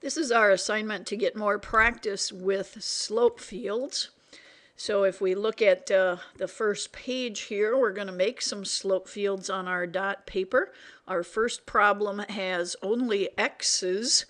This is our assignment to get more practice with slope fields. So if we look at the first page here, we're going to make some slope fields on our dot paper. Our first problem has only x's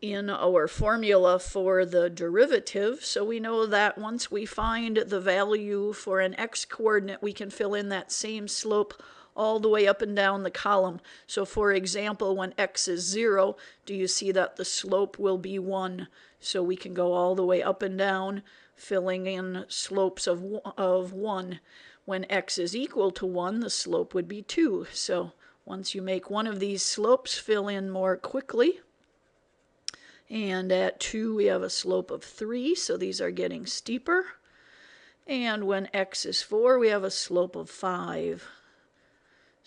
in our formula for the derivative, so we know that once we find the value for an x coordinate, we can fill in that same slope all the way up and down the column. So for example, when x is 0, do you see that the slope will be 1? So we can go all the way up and down, filling in slopes of 1. When x is equal to 1, the slope would be 2. So once you make one of these slopes, fill in more quickly. And at 2, we have a slope of 3, so these are getting steeper. And when x is 4, we have a slope of 5.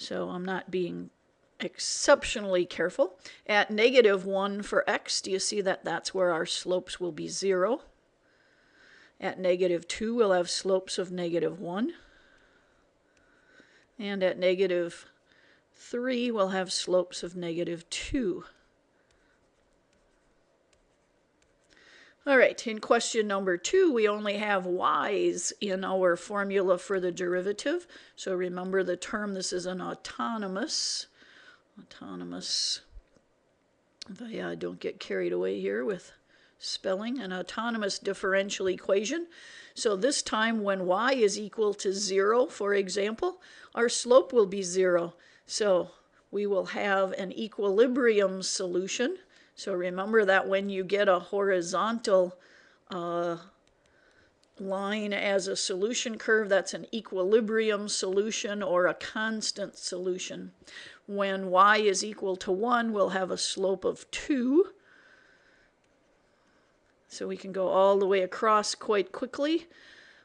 So I'm not being exceptionally careful. At -1 for x, do you see that that's where our slopes will be 0? At -2, we'll have slopes of -1. And at -3, we'll have slopes of -2. All right, in question number 2, we only have y's in our formula for the derivative. So remember the term, this is an autonomous, if I don't get carried away here with spelling, an autonomous differential equation. So this time when y is equal to 0, for example, our slope will be 0. So we will have an equilibrium solution. So remember that when you get a horizontal line as a solution curve, that's an equilibrium solution or a constant solution. When y is equal to 1, we'll have a slope of 2. So we can go all the way across quite quickly.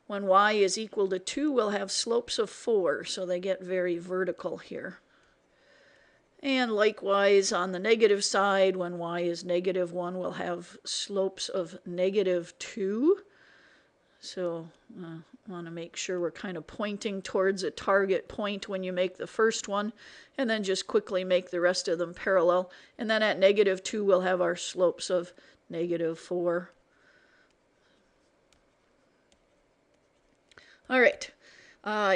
When y is equal to 2, we'll have slopes of 4, so they get very vertical here. And likewise, on the negative side, when y is -1, we'll have slopes of -2. So I want to make sure we're kind of pointing towards a target point when you make the first one, and then just quickly make the rest of them parallel. And then at -2, we'll have our slopes of -4. All right.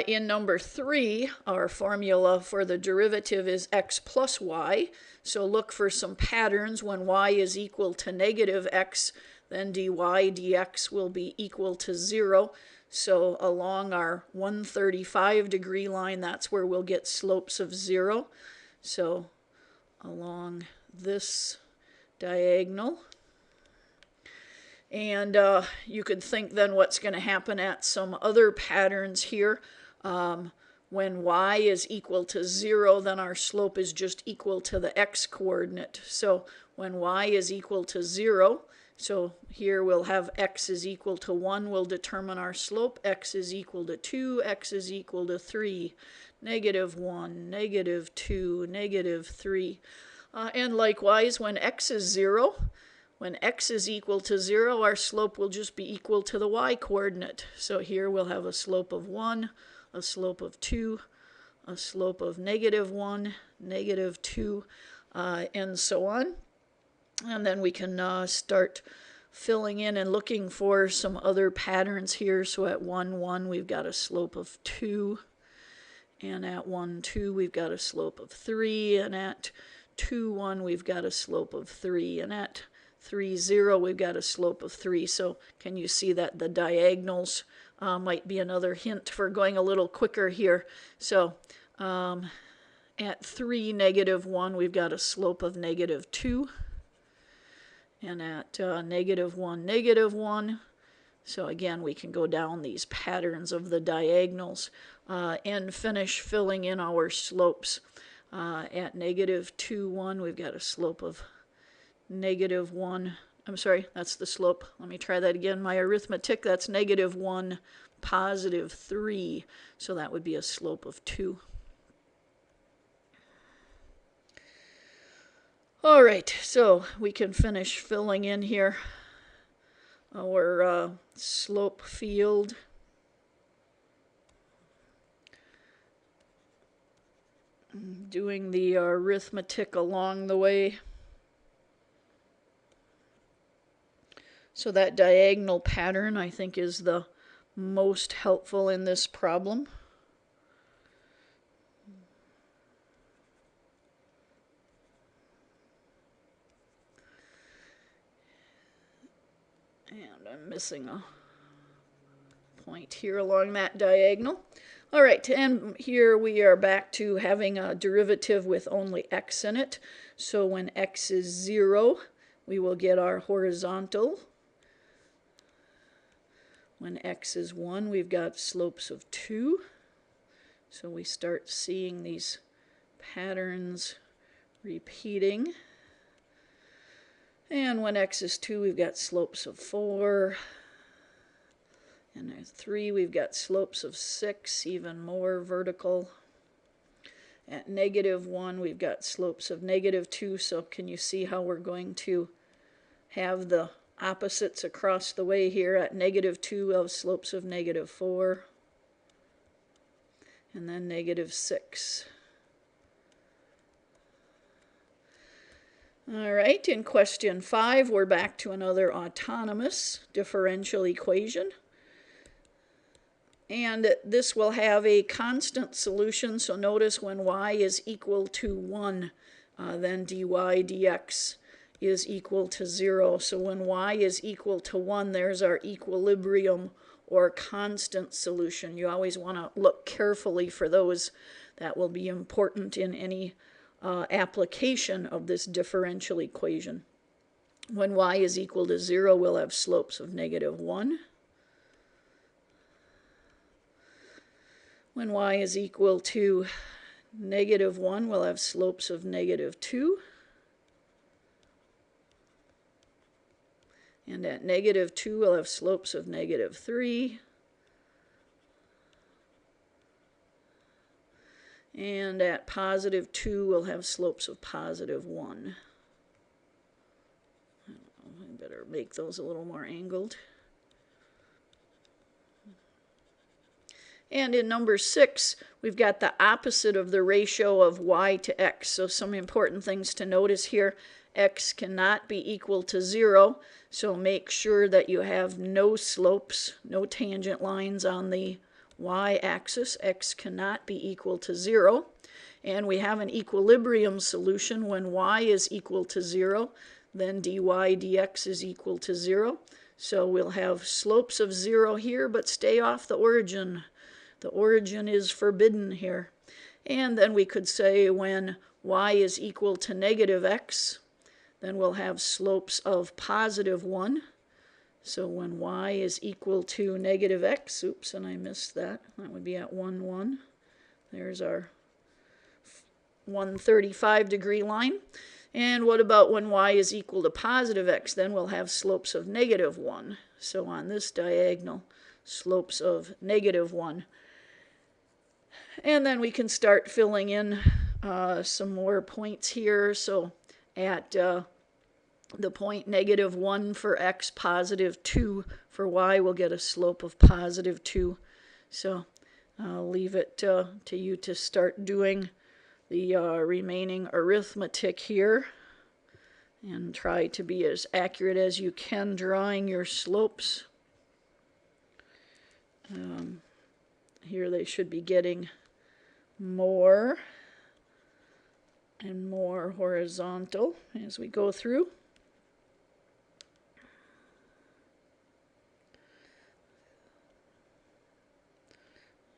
In number 3, our formula for the derivative is x plus y. So look for some patterns. When y is equal to -x, then dy dx will be equal to 0. So along our 135-degree line, that's where we'll get slopes of 0. So along this diagonal. And you could think then what's going to happen at some other patterns here. When y is equal to 0, then our slope is just equal to the x coordinate. So when y is equal to 0, so here we'll have x is equal to 1 will determine our slope. X is equal to 2, x is equal to 3, -1, -2, -3. And likewise, when x is 0, when x is equal to 0, our slope will just be equal to the y coordinate. So here we'll have a slope of 1, a slope of 2, a slope of -1, -2, and so on. And then we can start filling in and looking for some other patterns here. So at 1, 1, we've got a slope of 2. And at 1, 2, we've got a slope of 3. And at 2, 1, we've got a slope of 3. And at 3, 0, we've got a slope of 3. So can you see that the diagonals might be another hint for going a little quicker here. So at 3, -1, we've got a slope of -2. And at -1, -1. So again, we can go down these patterns of the diagonals and finish filling in our slopes. At -2, 1, we've got a slope of -1. I'm sorry, that's the slope. Let me try that again. My arithmetic, that's -1, +3. So that would be a slope of 2. All right, so we can finish filling in here our slope field. Doing the arithmetic along the way. So that diagonal pattern, I think, is the most helpful in this problem. And I'm missing a point here along that diagonal. All right, and here we are back to having a derivative with only x in it. So when x is 0, we will get our horizontal. When x is 1, we've got slopes of 2. So we start seeing these patterns repeating. And when x is 2, we've got slopes of 4. And at 3, we've got slopes of 6, even more vertical. At -1, we've got slopes of -2. So can you see how we're going to have the opposites across the way here? At -2, we'll have slopes of -4. And then -6. All right, in question 5, we're back to another autonomous differential equation. And this will have a constant solution. So notice when y is equal to 1, then dy dx is equal to 0. So when y is equal to 1, there's our equilibrium or constant solution. You always want to look carefully for those. That will be important in any application of this differential equation. When y is equal to 0, we'll have slopes of -1. When y is equal to -1, we'll have slopes of -2. And at -2, we'll have slopes of -3. And at +2, we'll have slopes of +1. I better make those a little more angled. And in number 6, we've got the opposite of the ratio of y to x. So some important things to notice here. X cannot be equal to 0, so make sure that you have no slopes, no tangent lines on the y-axis. X cannot be equal to 0. And we have an equilibrium solution. When y is equal to 0, then dy dx is equal to 0. So we'll have slopes of 0 here, but stay off the origin. The origin is forbidden here. And then we could say when y is equal to -x, then we'll have slopes of +1. So when y is equal to -x, oops, and I missed that. That would be at 1, 1. There's our 135-degree line. And what about when y is equal to +x? Then we'll have slopes of -1. So on this diagonal, slopes of -1. And then we can start filling in some more points here. So at the point -1 for x, +2 for y, we'll get a slope of +2. So I'll leave it to you to start doing the remaining arithmetic here and try to be as accurate as you can drawing your slopes. Here they should be getting more and more horizontal as we go through.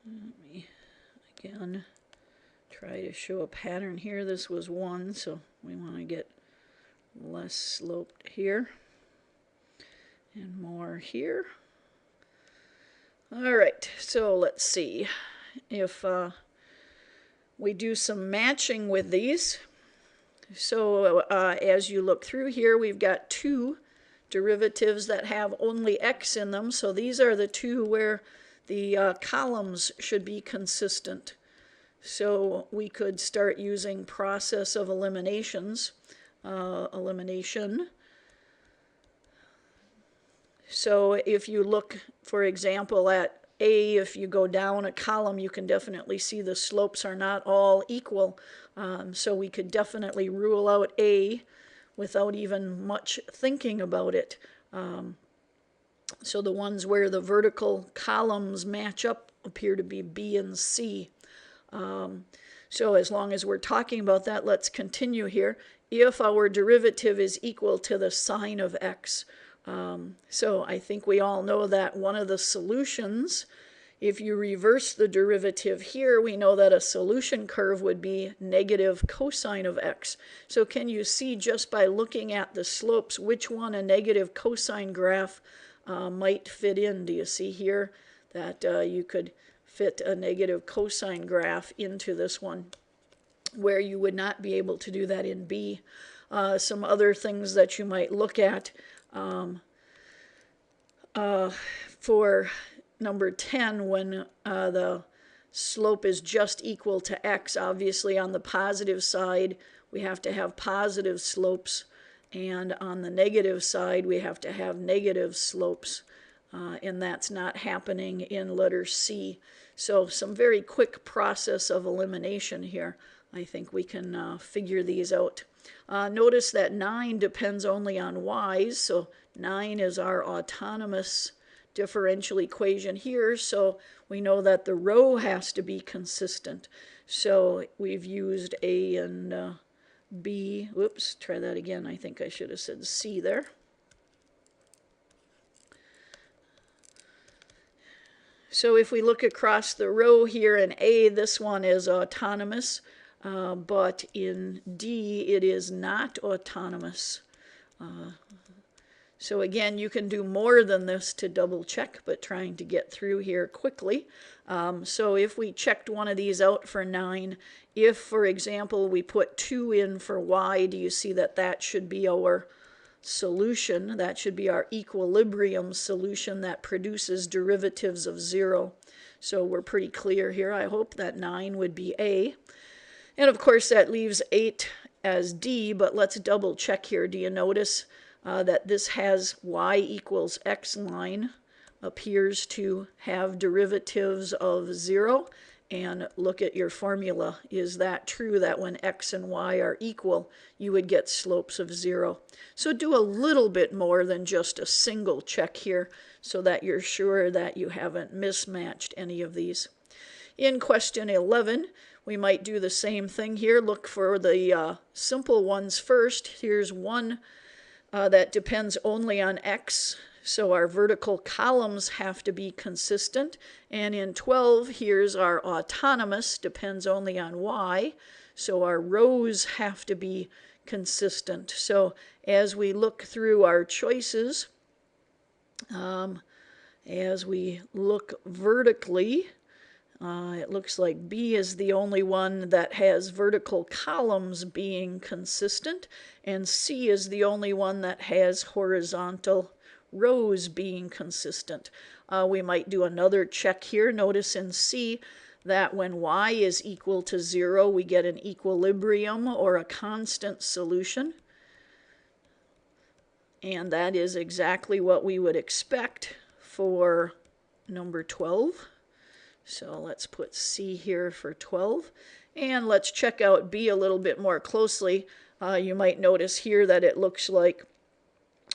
Let me again try to show a pattern here. This was 1, so we want to get less sloped here and more here. All right, so let's see if we do some matching with these. So as you look through here, we've got 2 derivatives that have only x in them. So these are the 2 where the columns should be consistent. So we could start using process of elimination. So if you look, for example, at A, if you go down a column, you can definitely see the slopes are not all equal. So we could definitely rule out A without even much thinking about it. So the ones where the vertical columns match up appear to be B and C. So as long as we're talking about that, let's continue here. If our derivative is equal to the sine of x. So I think we all know that one of the solutions, if you reverse the derivative here, we know that a solution curve would be negative cosine of x. So can you see just by looking at the slopes which one a negative cosine graph might fit in? Do you see here that you could fit a negative cosine graph into this one, where you would not be able to do that in B? Some other things that you might look at for number 10, when the slope is just equal to x, obviously on the positive side we have to have positive slopes, and on the negative side we have to have negative slopes, and that's not happening in letter C. So some very quick process of elimination here. I think we can figure these out. Notice that 9 depends only on y's, so 9 is our autonomous differential equation here, so we know that the row has to be consistent. So we've used A and B. Whoops, try that again. I think I should have said C there. So if we look across the row here in A, this one is autonomous, but in D it is not autonomous. So again, you can do more than this to double check, but trying to get through here quickly. So if we checked one of these out for 9, if, for example, we put 2 in for y, do you see that that should be our solution? That should be our equilibrium solution that produces derivatives of 0. So we're pretty clear here. I hope that 9 would be A. And of course that leaves 8 as D, but let's double check here. Do you notice that this has y equals x line, appears to have derivatives of 0? And look at your formula. Is that true, that when x and y are equal, you would get slopes of 0? So do a little bit more than just a single check here so that you're sure that you haven't mismatched any of these. In question 11, we might do the same thing here. Look for the simple ones first. Here's one that depends only on x, so our vertical columns have to be consistent. And in 12, here's our autonomous, depends only on y, so our rows have to be consistent. So as we look through our choices, as we look vertically, it looks like B is the only one that has vertical columns being consistent, and C is the only one that has horizontal rows being consistent. We might do another check here. Notice in C that when y is equal to 0, we get an equilibrium or a constant solution. And that is exactly what we would expect for number 12. So let's put C here for 12. And let's check out B a little bit more closely. You might notice here that it looks like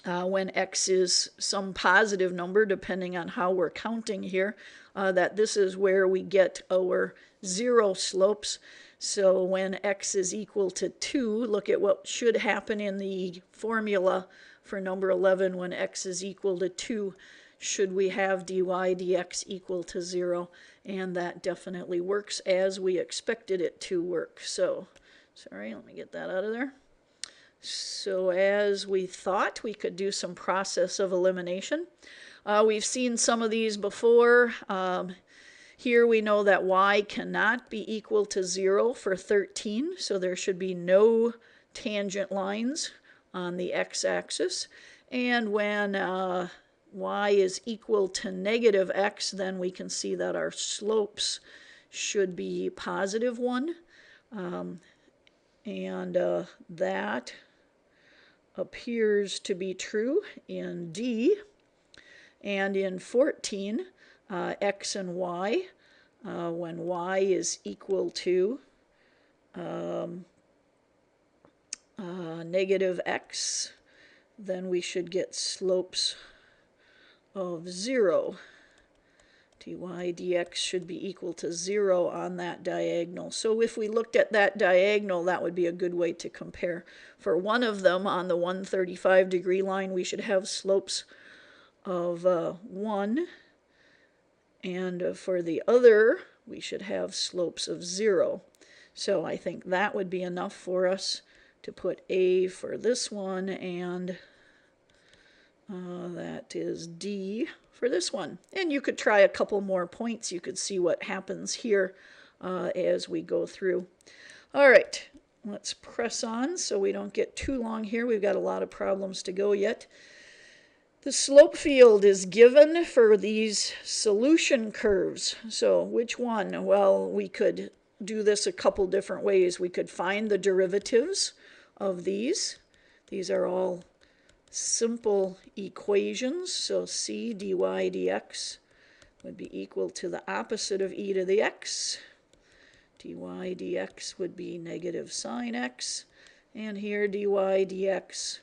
when x is some positive number, depending on how we're counting here, that this is where we get our 0 slopes. So when x is equal to 2, look at what should happen in the formula for number 11. When x is equal to 2, should we have dy dx equal to 0? And that definitely works as we expected it to work. So, sorry, let me get that out of there. So as we thought, we could do some process of elimination. We've seen some of these before. Here we know that y cannot be equal to 0 for 13, so there should be no tangent lines on the x-axis. And when y is equal to negative x, then we can see that our slopes should be positive 1. That appears to be true in D. And in 14, x and y, when y is equal to negative x, then we should get slopes of 0. dy dx should be equal to 0 on that diagonal. So if we looked at that diagonal, that would be a good way to compare. For one of them, on the 135-degree line, we should have slopes of 1. And for the other, we should have slopes of 0. So I think that would be enough for us to put A for this one, and that is D for this one. And you could try a couple more points. You could see what happens here as we go through. All right, let's press on so we don't get too long here. We've got a lot of problems to go yet. The slope field is given for these solution curves. So which one? Well, we could do this a couple different ways. We could find the derivatives of these. These are all simple equations. So c dy dx would be equal to the opposite of e to the x. dy dx would be negative sine x. And here dy dx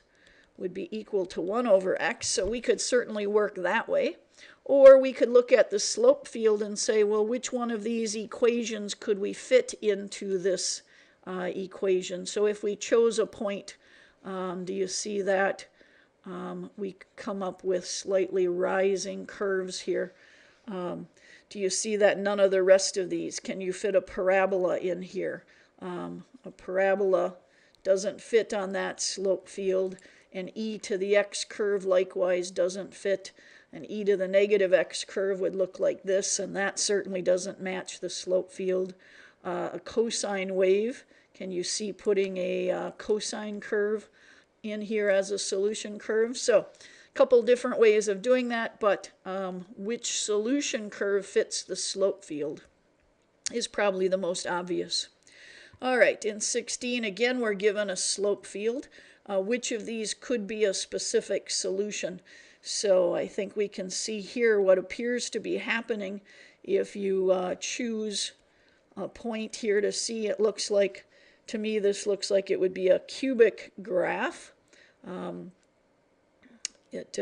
would be equal to 1 over x. So we could certainly work that way. Or we could look at the slope field and say, well, which one of these equations could we fit into this equation? So if we chose a point, do you see that? We come up with slightly rising curves here. Do you see that none of the rest of these? Can you fit a parabola in here? A parabola doesn't fit on that slope field, and e to the x curve likewise doesn't fit. An e to the negative x curve would look like this, and that certainly doesn't match the slope field. A cosine wave, can you see putting a cosine curve in here as a solution curve? So a couple different ways of doing that, but which solution curve fits the slope field is probably the most obvious. All right, in 16, again, we're given a slope field. Which of these could be a specific solution? So I think we can see here what appears to be happening if you choose a point here to see. It looks like, to me, this looks like it would be a cubic graph. It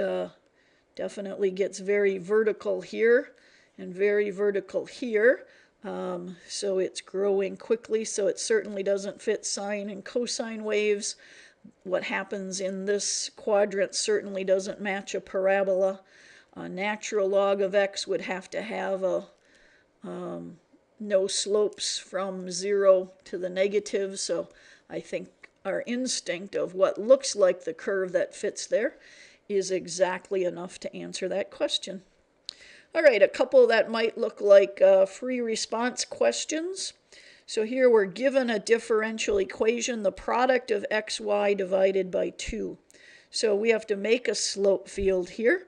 definitely gets very vertical here and very vertical here. So it's growing quickly, so it certainly doesn't fit sine and cosine waves. What happens in this quadrant certainly doesn't match a parabola. A natural log of x would have to have no slopes from 0 to the negative, so I think our instinct of what looks like the curve that fits there is exactly enough to answer that question. All right, a couple that might look like free response questions. So here we're given a differential equation, the product of xy divided by 2. So we have to make a slope field here.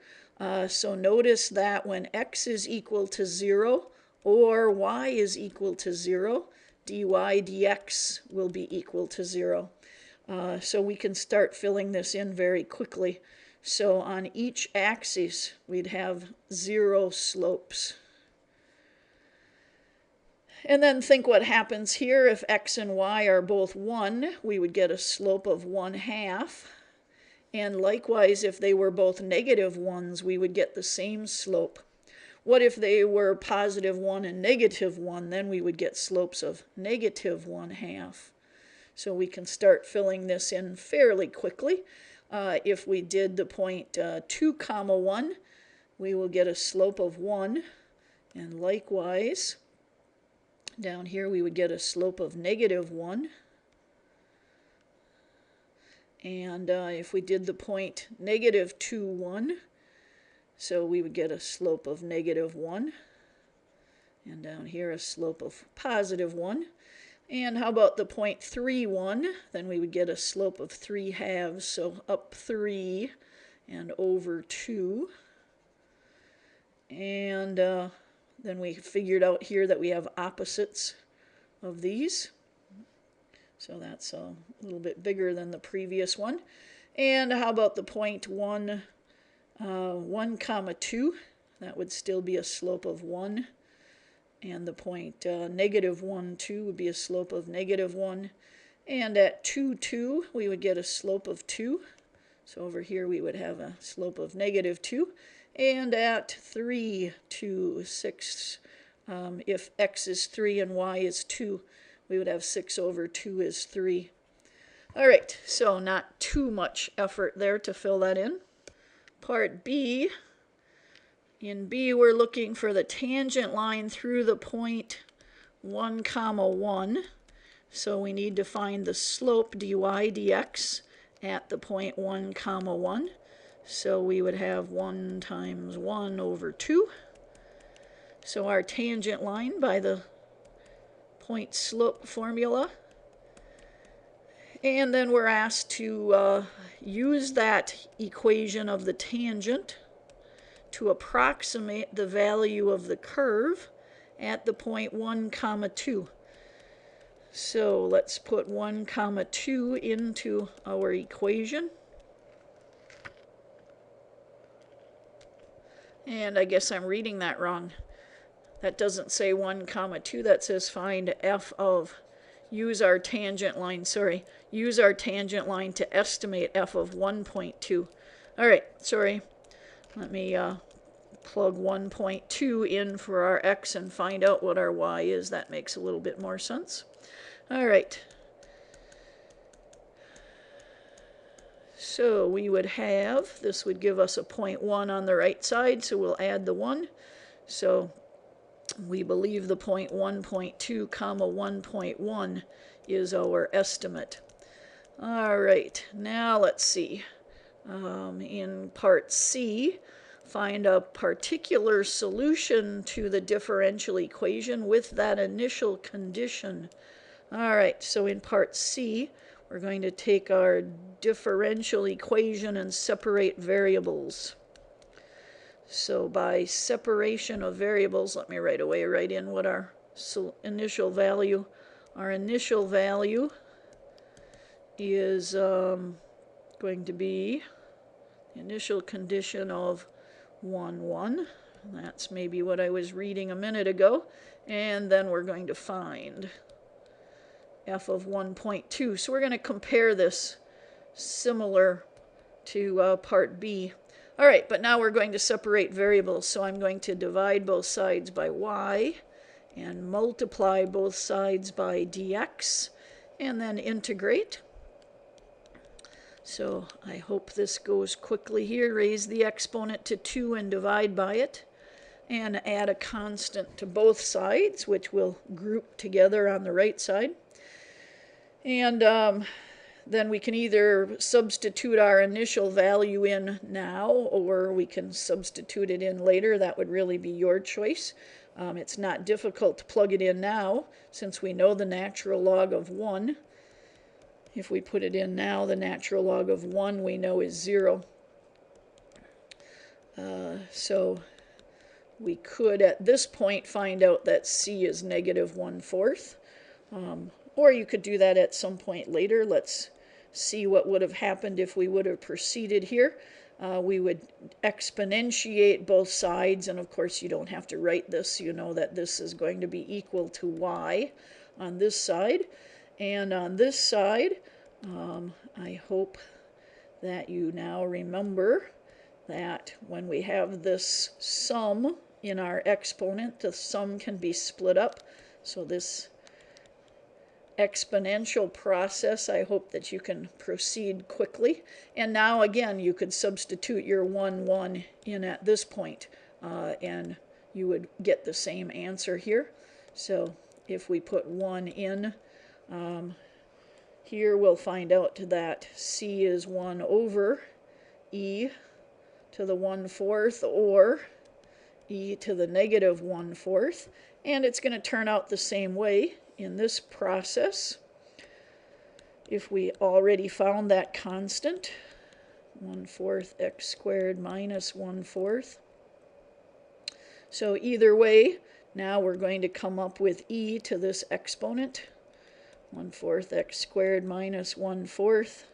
So notice that when x is equal to 0 or y is equal to 0, dy dx will be equal to 0. So we can start filling this in very quickly. So on each axis, we'd have 0 slopes. And then think what happens here. If x and y are both 1, we would get a slope of 1/2. And likewise, if they were both negative 1s, we would get the same slope. What if they were positive 1 and negative 1? Then we would get slopes of negative 1/2. So we can start filling this in fairly quickly. If we did the point 2, 1, we will get a slope of 1. And likewise, down here we would get a slope of negative 1. And if we did the point negative 2, 1, so we would get a slope of negative 1. And down here a slope of positive 1. And how about the point 3, 1? Then we would get a slope of 3/2, so up 3 and over 2. And then we figured out here that we have opposites of these. So that's a little bit bigger than the previous one. And how about the point 1, 2? That would still be a slope of 1. And the point negative 1, 2 would be a slope of negative 1. And at 2, 2, we would get a slope of 2. So over here we would have a slope of -2. And at 3, 2, 6, if x is 3 and y is 2, we would have 6 over 2 is 3. All right, so not too much effort there to fill that in. Part B. In B, we're looking for the tangent line through the point 1, 1. So we need to find the slope dy dx at the point 1, 1. So we would have 1 times 1 over 2. So our tangent line by the point slope formula. And then we're asked to use that equation of the tangent to approximate the value of the curve at the point 1, 2. So let's put 1, 2 into our equation. And I guess I'm reading that wrong. That doesn't say 1, 2. That says find f of, use our tangent line to estimate f of 1.2. All right, sorry. Let me plug 1.2 in for our x and find out what our y is. That makes a little bit more sense. All right. So we would have, this would give us a 0.1 on the right side, so we'll add the 1. So we believe the point 1.2 comma 1.1 is our estimate. All right, now let's see. In part C, find a particular solution to the differential equation with that initial condition. All right, so in part C, we're going to take our differential equation and separate variables. So by separation of variables, let me right away write in what our initial value. Our initial value is going to be the initial condition of 1, 1. That's maybe what I was reading a minute ago. And then we're going to find f of 1.2. So we're going to compare this similar to part B. All right, but now we're going to separate variables. So I'm going to divide both sides by y and multiply both sides by dx and then integrate. So I hope this goes quickly here. Raise the exponent to 2 and divide by it. And add a constant to both sides, which we'll group together on the right side. And then we can either substitute our initial value in now, or we can substitute it in later. That would really be your choice. It's not difficult to plug it in now, since we know the natural log of 1. If we put it in now, the natural log of 1 we know is 0. So we could, at this point, find out that c is -1/4. Or you could do that at some point later. Let's see what would have happened if we would have proceeded here. We would exponentiate both sides, and of course you don't have to write this. You know that this is going to be equal to y on this side. And on this side, I hope that you now remember that when we have this sum in our exponent, the sum can be split up. So this exponential process, I hope that you can proceed quickly. And now again, you could substitute your 1, 1 in at this point, and you would get the same answer here. So if we put 1 in, here we'll find out that c is 1 over e to the 1/4 or e to the -1/4. And it's going to turn out the same way in this process. If we already found that constant, 1/4 x squared minus 1/4. So either way, now we're going to come up with e to this exponent, 1/4 x squared minus 1/4.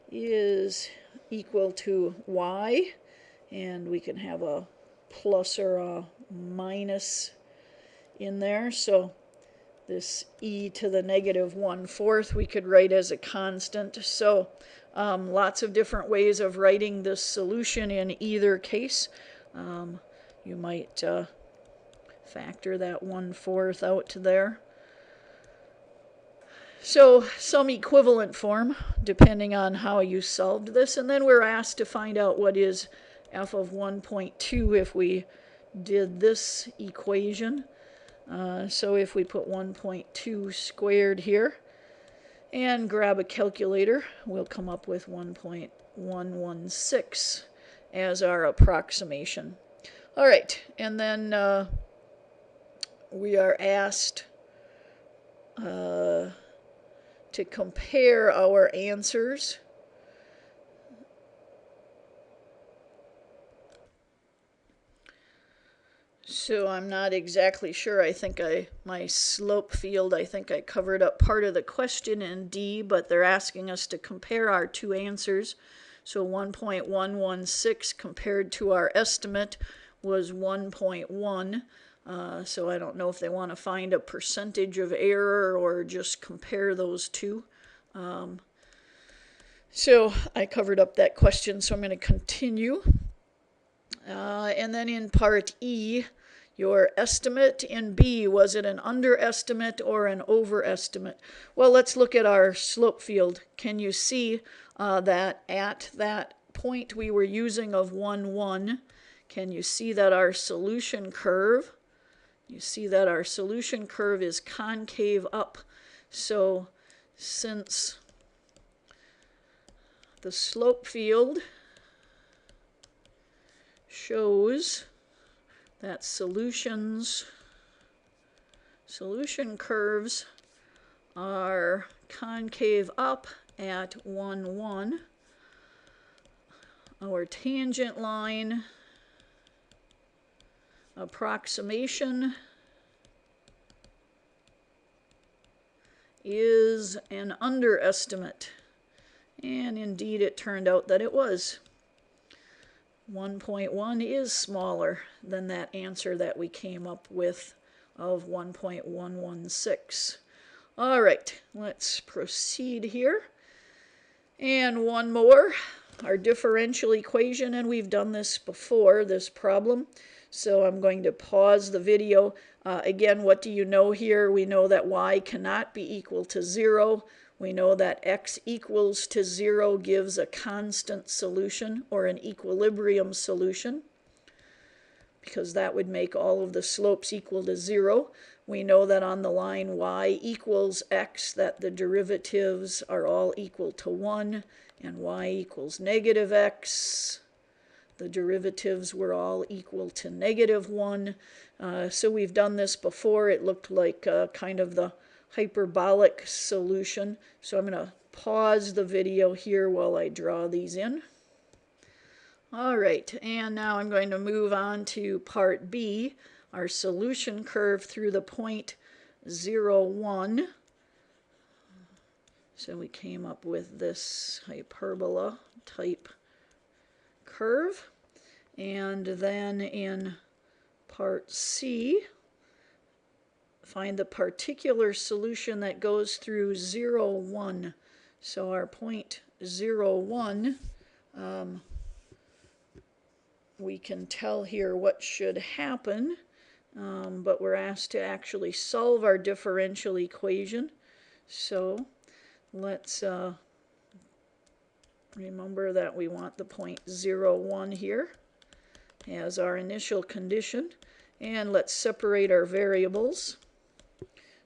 Is equal to y, and we can have a plus or a minus in there. So this e to the negative 1/4 we could write as a constant. So lots of different ways of writing this solution in either case. You might factor that 1/4 out to there. So some equivalent form depending on how you solved this, and then we're asked to find out what is f of 1.2 if we did this equation. So if we put 1.2 squared here and grab a calculator, we'll come up with 1.116 as our approximation. All right, and then we are asked to compare our answers. So I'm not exactly sure. I think my slope field, I think I covered up part of the question in D, but they're asking us to compare our two answers. So 1.116 compared to our estimate was 1.1. So I don't know if they want to find a percentage of error or just compare those two. So I covered up that question, so I'm going to continue. And then in part E, your estimate in B, was it an underestimate or an overestimate? Well, let's look at our slope field. Can you see that at that point we were using of 1, 1, can you see that our solution curve, you see that our solution curve is concave up. So since the slope field shows that solution curves are concave up at 1, 1, our tangent line approximation is an underestimate. And indeed it turned out that it was. 1.1 is smaller than that answer that we came up with of 1.116. All right, let's proceed here. And one more, our differential equation, and we've done this before, this problem. So I'm going to pause the video. Again, what do you know here? We know that y cannot be equal to 0. We know that x equals to 0 gives a constant solution or an equilibrium solution, because that would make all of the slopes equal to 0. We know that on the line y equals x, that the derivatives are all equal to 1, and y equals negative x. The derivatives were all equal to negative 1. So we've done this before. It looked like kind of the hyperbolic solution. So I'm going to pause the video here while I draw these in. All right, and now I'm going to move on to part B, our solution curve through the point 0, 1. So we came up with this hyperbola type curve. And then in part C, find the particular solution that goes through 0, 1. So our point 0, 1, we can tell here what should happen, but we're asked to actually solve our differential equation. So let's remember that we want the point 0, 1 here as our initial condition. And let's separate our variables.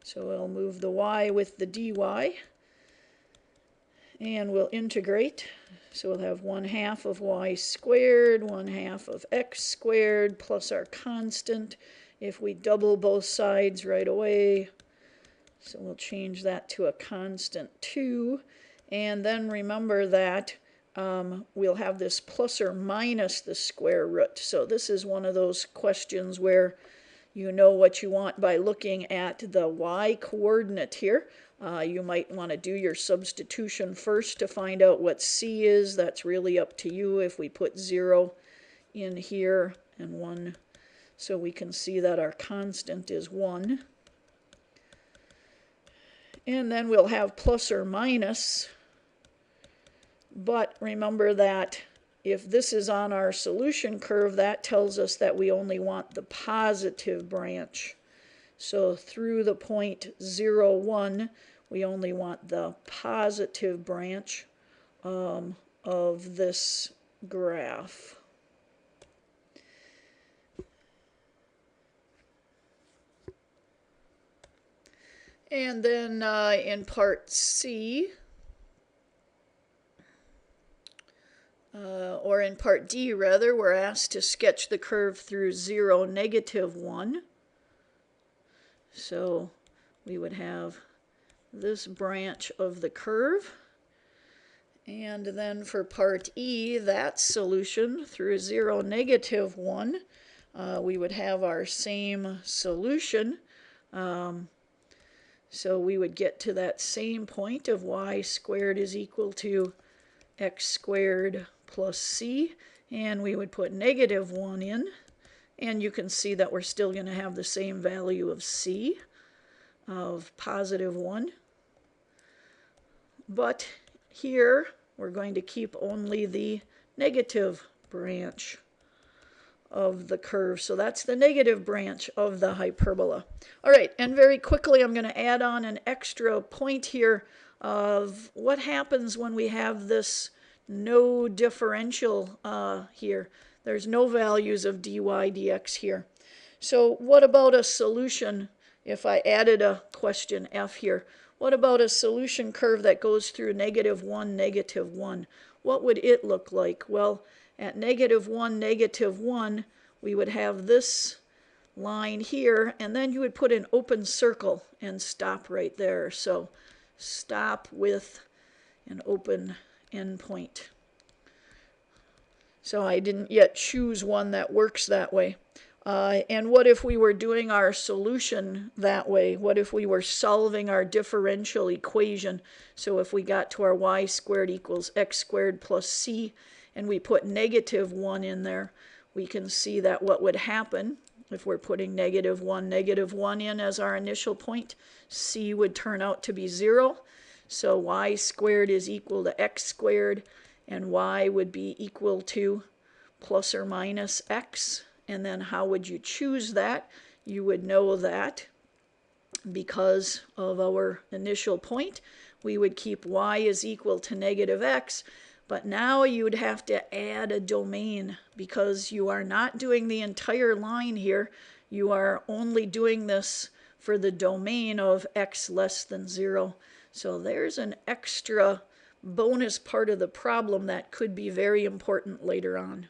So we'll move the y with the dy, and we'll integrate. So we'll have 1/2 of y squared, 1/2 of x squared, plus our constant. If we double both sides right away, so we'll change that to a constant 2. And then remember that we'll have this plus or minus the square root. So this is one of those questions where you know what you want by looking at the y coordinate here. You might want to do your substitution first to find out what c is. That's really up to you. If we put 0 in here and 1, so we can see that our constant is 1. And then we'll have plus or minus. But remember that if this is on our solution curve, that tells us that we only want the positive branch. So through the point 0, 1, we only want the positive branch of this graph. And then in part C, or in part D rather, we're asked to sketch the curve through 0, negative 1. So we would have this branch of the curve. And then for part E, that solution through 0, negative 1, we would have our same solution. So we would get to that same point of y squared is equal to x squared plus c, and we would put negative 1 in, and you can see that we're still going to have the same value of c, of positive 1. But here we're going to keep only the negative branch of the curve. So that's the negative branch of the hyperbola. All right, and very quickly I'm going to add on an extra point here of what happens when we have this no differential here. There's no values of dy dx here. So what about a solution if I added a question f here? What about a solution curve that goes through negative 1, negative 1? What would it look like? Well, at negative 1, negative 1, we would have this line here, and then you would put an open circle and stop right there. So stop with an open endpoint. So I didn't yet choose one that works that way. And what if we were doing our solution that way? What if we were solving our differential equation? So if we got to our y squared equals x squared plus c, and we put negative 1 in there, we can see that what would happen if we're putting negative 1 in as our initial point, c would turn out to be 0. So y squared is equal to x squared, and y would be equal to plus or minus x. And then how would you choose that? You would know that because of our initial point, we would keep y is equal to negative x, but now you would have to add a domain because you are not doing the entire line here. You are only doing this for the domain of x less than 0. So there's an extra bonus part of the problem that could be very important later on.